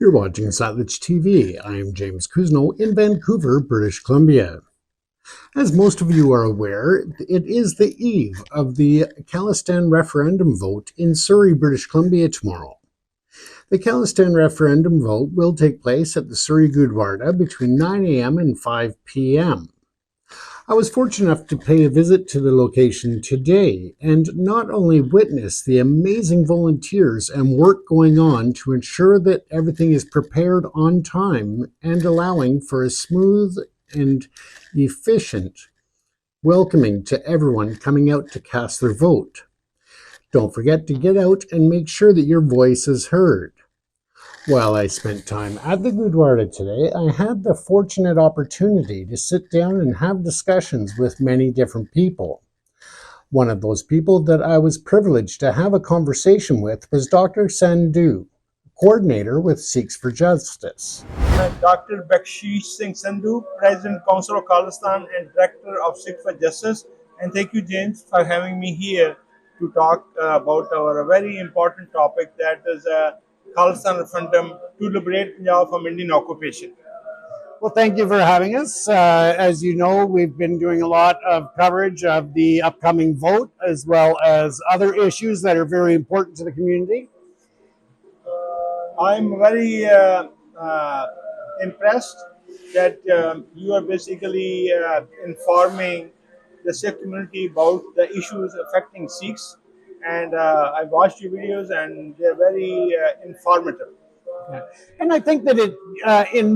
You're watching Satluj TV. I am James Kuzno in Vancouver, British Columbia. As most of you are aware, it is the eve of the Khalistan referendum vote in Surrey, British Columbia tomorrow. The Khalistan referendum vote will take place at the Surrey Gurdwara between 9 a.m. and 5 p.m. I was fortunate enough to pay a visit to the location today and not only witness the amazing volunteers and work going on to ensure that everything is prepared on time and allowing for a smooth and efficient welcoming to everyone coming out to cast their vote. Don't forget to get out and make sure that your voice is heard. While I spent time at the Gurdwara today, I had the fortunate opportunity to sit down and have discussions with many different people. One of those people that I was privileged to have a conversation with was Dr. Sandhu, coordinator with Sikhs for Justice. Dr. Bakshish Singh Sandhu, President Council of Khalistan and Director of Sikhs for Justice. And thank you, James, for having me here to talk about our very important topic, that is Khalistan referendum to liberate Punjab from Indian occupation. Well, thank you for having us. As you know, we've been doing a lot of coverage of the upcoming vote, as well as other issues that are very important to the community. I'm very impressed that you are basically informing the Sikh community about the issues affecting Sikhs. And I've watched your videos and they're very informative. And I think that in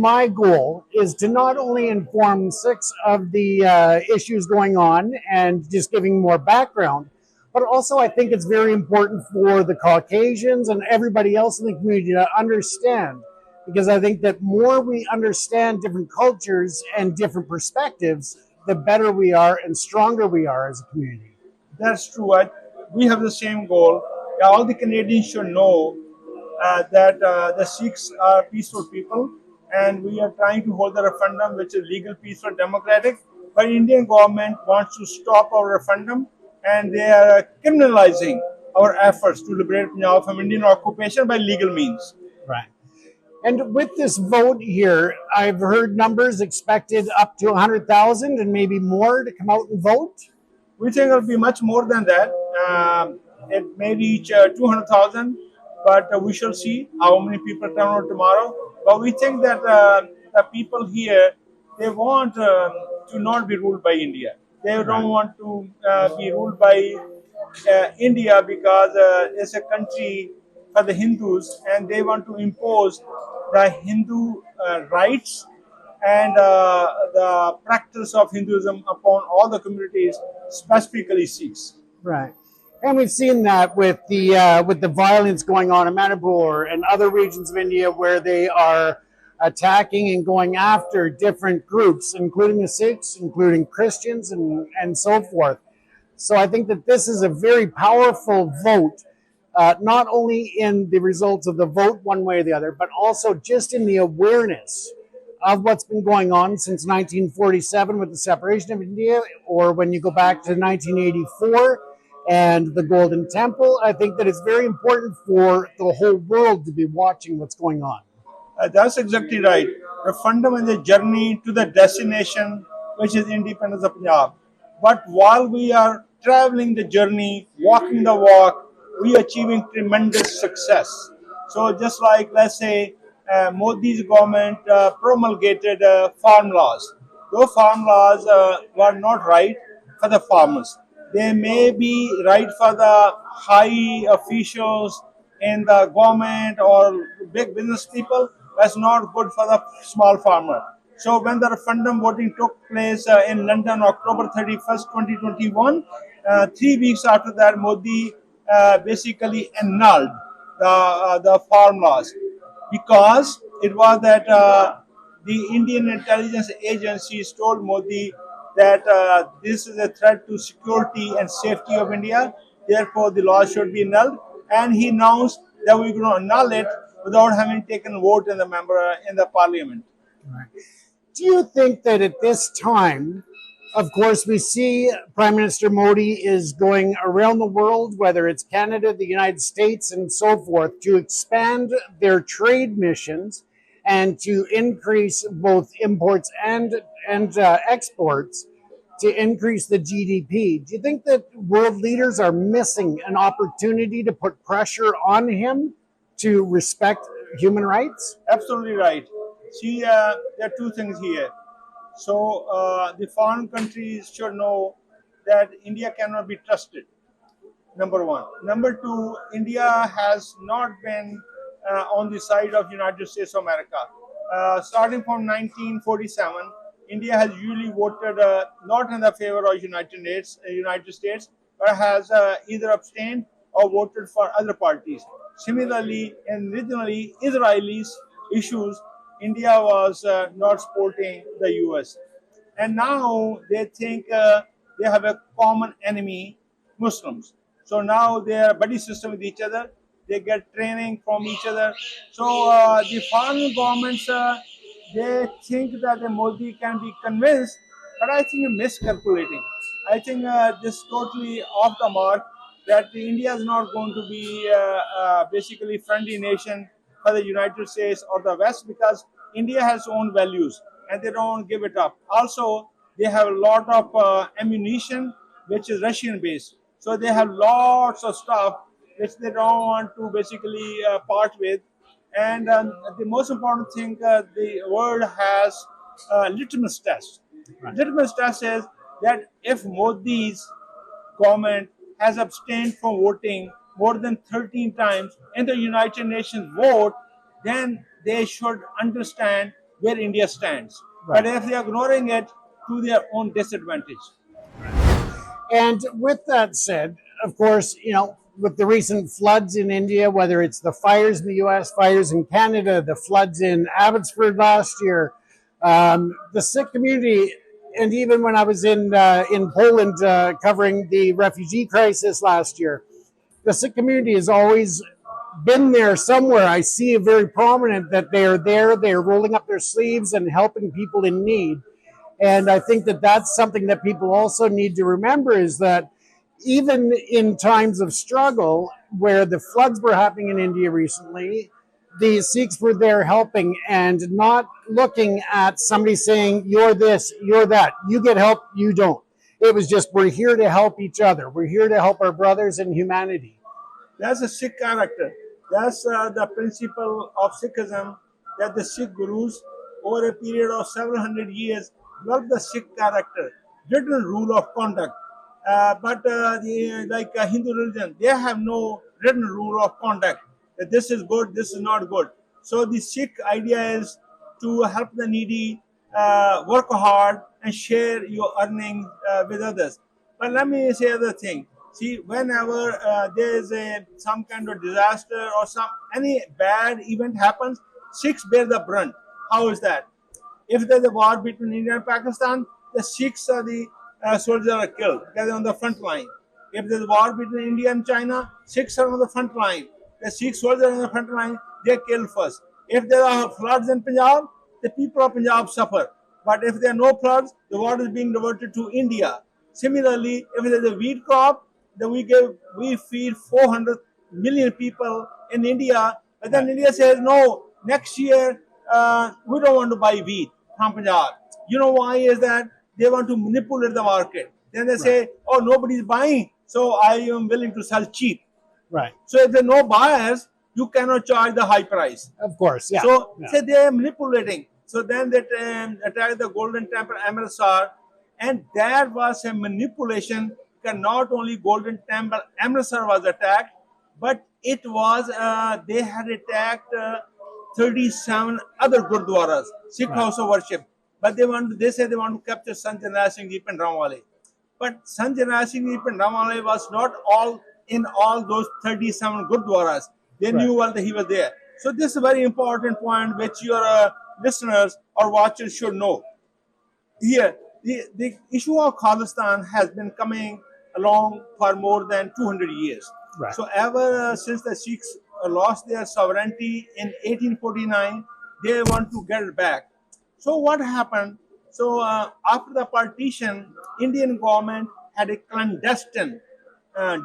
my goal is to not only inform Sikhs of the issues going on and just giving more background, but also I think it's very important for the Caucasians and everybody else in the community to understand, because I think that more we understand different cultures and different perspectives, the better we are and stronger we are as a community. That's true. We have the same goal. All the Canadians should know that the Sikhs are peaceful people, and we are trying to hold the referendum, which is legal, peaceful, democratic. But Indian government wants to stop our referendum, and they are criminalizing our efforts to liberate Punjab from Indian occupation by legal means. Right. And with this vote here, I've heard numbers expected up to 100,000 and maybe more to come out and vote. We think it'll be much more than that. It may reach 200,000, but we shall see how many people turn out tomorrow. But we think that the people here, they want to not be ruled by India. They don't want to be ruled by India because it's a country for the Hindus, and they want to impose the Hindu rights and the practice of Hinduism upon all the communities, specifically Sikhs. Right. And we've seen that with the violence going on in Manipur and other regions of India where they are attacking and going after different groups, including the Sikhs, including Christians, and so forth. So I think that this is a very powerful vote, not only in the results of the vote one way or the other, but also just in the awareness of what's been going on since 1947 with the separation of India, or when you go back to 1984 and the Golden Temple. I think that it's very important for the whole world to be watching what's going on. That's exactly right. Referendum is a journey to the destination, which is independence of Punjab. But while we are traveling the journey, walking the walk, we are achieving tremendous success. So just like, let's say, Modi's government promulgated farm laws. Those farm laws were not right for the farmers. They may be right for the high officials in the government or big business people. That's not good for the small farmer. So when the referendum voting took place in London, October 31st, 2021, 3 weeks after that, Modi basically annulled the farm laws, because it was that the Indian intelligence agencies told Modi that this is a threat to security and safety of India, therefore the law should be annulled. And he announced that we're going to annul it without having taken a vote in the parliament. Right. Do you think that at this time Of course, we see Prime Minister Modi is going around the world, whether it's Canada, the United States, and so forth, to expand their trade missions and to increase both imports and exports to increase the GDP. Do you think that world leaders are missing an opportunity to put pressure on him to respect human rights? Absolutely right. See, there are two things here. So the foreign countries should know that India cannot be trusted. Number one. Number two, India has not been on the side of United States of America. Starting from 1947, India has usually voted not in the favor of United States, but has either abstained or voted for other parties. Similarly, in regionally Israelis issues, India was not supporting the US. And now they think they have a common enemy, Muslims. So now they are buddy system with each other. They get training from each other. So the foreign governments, they think that the Modi can be convinced, but I think you're miscalculating. I think this totally off the mark that India is not going to be basically friendly nation for the United States or the West, because India has own values and they don't give it up. Also, they have a lot of ammunition which is Russian based. So they have lots of stuff which they don't want to basically part with. And the most important thing, the world has litmus test. Right. Litmus test says that if Modi's government has abstained from voting more than 13 times in the United Nations vote, then they should understand where India stands. Right. But if they are ignoring it, to their own disadvantage. And with that said, of course, with the recent floods in India, whether it's the fires in the US, fires in Canada, the floods in Abbotsford last year, the Sikh community, and even when I was in Poland covering the refugee crisis last year, the Sikh community has always been there somewhere. I see it very prominent that they are there, they're rolling up their sleeves and helping people in need. And I think that that's something that people also need to remember, is that even in times of struggle, where the floods were happening in India recently, the Sikhs were there helping and not looking at somebody saying, you're this, you're that, you get help, you don't. It was just, we're here to help each other. We're here to help our brothers in humanity. That's a Sikh character. That's the principle of Sikhism, that the Sikh gurus, over a period of several hundred years, developed the Sikh character, written rule of conduct. But like Hindu religion, they have no written rule of conduct, that this is good, this is not good. So the Sikh idea is to help the needy, work hard, and share your earnings with others. But let me say another thing. See, whenever there is some kind of disaster or any bad event happens, Sikhs bear the brunt. How is that? If there's a war between India and Pakistan, the Sikhs are the soldiers are killed because they're on the front line. If there's a war between India and China, Sikhs are on the front line. The Sikh soldiers are on the front line, they're killed first. If there are floods in Punjab, the people of Punjab suffer. But if there are no floods, the water is being diverted to India. Similarly, if there's a wheat crop, then we feed 400 million people in India. But then India says, no, next year we don't want to buy wheat from Punjab. You know why is that? They want to manipulate the market. Then they say, oh, nobody's buying, so I am willing to sell cheap. Right. So if there are no buyers, you cannot charge the high price. Of course, yeah. So say they are manipulating. So then they attacked the Golden Temple Amritsar, and that was a manipulation. Because not only Golden Temple Amritsar was attacked, but it was they had attacked 37 other gurdwaras, Sikh house of worship. But they said they want to capture Sant Janai Singh Ji and Ramwale. But Sant Janai Singh Ji and Ramwale was not all in all those 37 gurdwaras. They knew that he was there. So this is a very important point which your listeners or watchers should know. Here, the issue of Khalistan has been coming along for more than 200 years. Right. So ever since the Sikhs lost their sovereignty in 1849, they want to get it back. So what happened? So after the partition, Indian government had a clandestine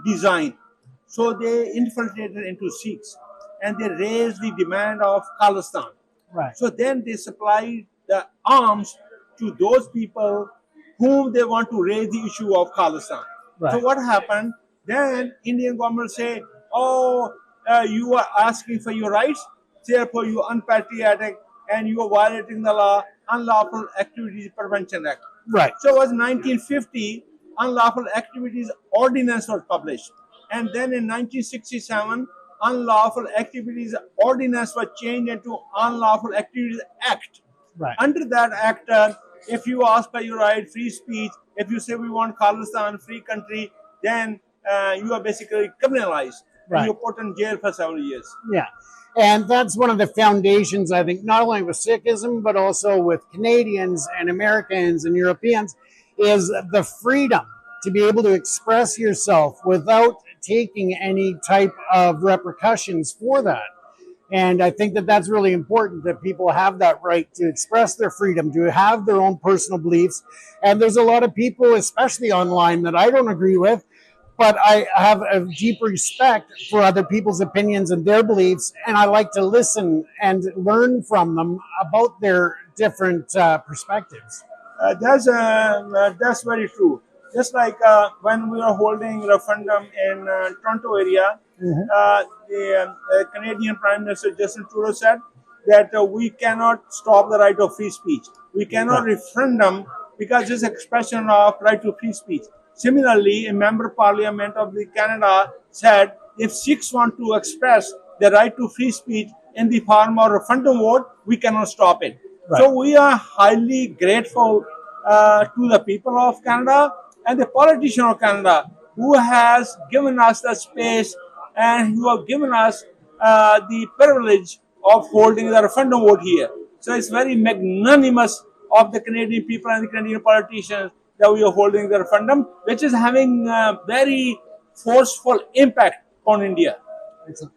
design. So they infiltrated into Sikhs and they raised the demand of Khalistan. Right. So then they supplied the arms to those people whom they want to raise the issue of Khalistan. So Right. what happened? Then Indian government say, "Oh, you are asking for your rights, therefore you are unpatriotic and you are violating the law, Unlawful Activities Prevention Act." Right. So it was 1950, Unlawful Activities Ordinance was published. And then in 1967, Unlawful Activities Ordinance was changed into Unlawful Activities Act. Right. Under that act, if you ask for your right, free speech, if you say we want Khalistan, free country, then you are basically criminalized and Right. you're put in jail for several years. Yeah. And that's one of the foundations, I think, not only with Sikhism, but also with Canadians and Americans and Europeans, is the freedom to be able to express yourself without taking any type of repercussions for that. And I think that that's really important, that people have that right to express their freedom, to have their own personal beliefs. And there's a lot of people, especially online, that I don't agree with, but I have a deep respect for other people's opinions and their beliefs, and I like to listen and learn from them about their different perspectives. That's very true. Just like when we were holding referendum in Toronto area, Mhm. the Canadian Prime Minister Justin Trudeau said that we cannot stop the right of free speech. We cannot referendum because it's expression of right to free speech. Similarly, a member of Parliament of the Canada said if Sikhs want to express the right to free speech in the form of referendum vote, we cannot stop it. Right. So we are highly grateful to the people of Canada and the politician of Canada who has given us the space and who have given us the privilege of holding the referendum vote here. So it's very magnanimous of the Canadian people and the Canadian politicians that we are holding the referendum, which is having very forceful impact on India. Excellent.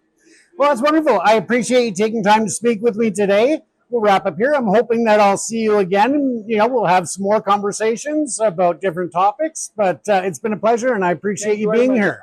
Well, that's wonderful. I appreciate you taking time to speak with me today. We'll wrap up here. I'm hoping that I'll see you again. You know, we'll have some more conversations about different topics, but it's been a pleasure and I appreciate you very being much. here.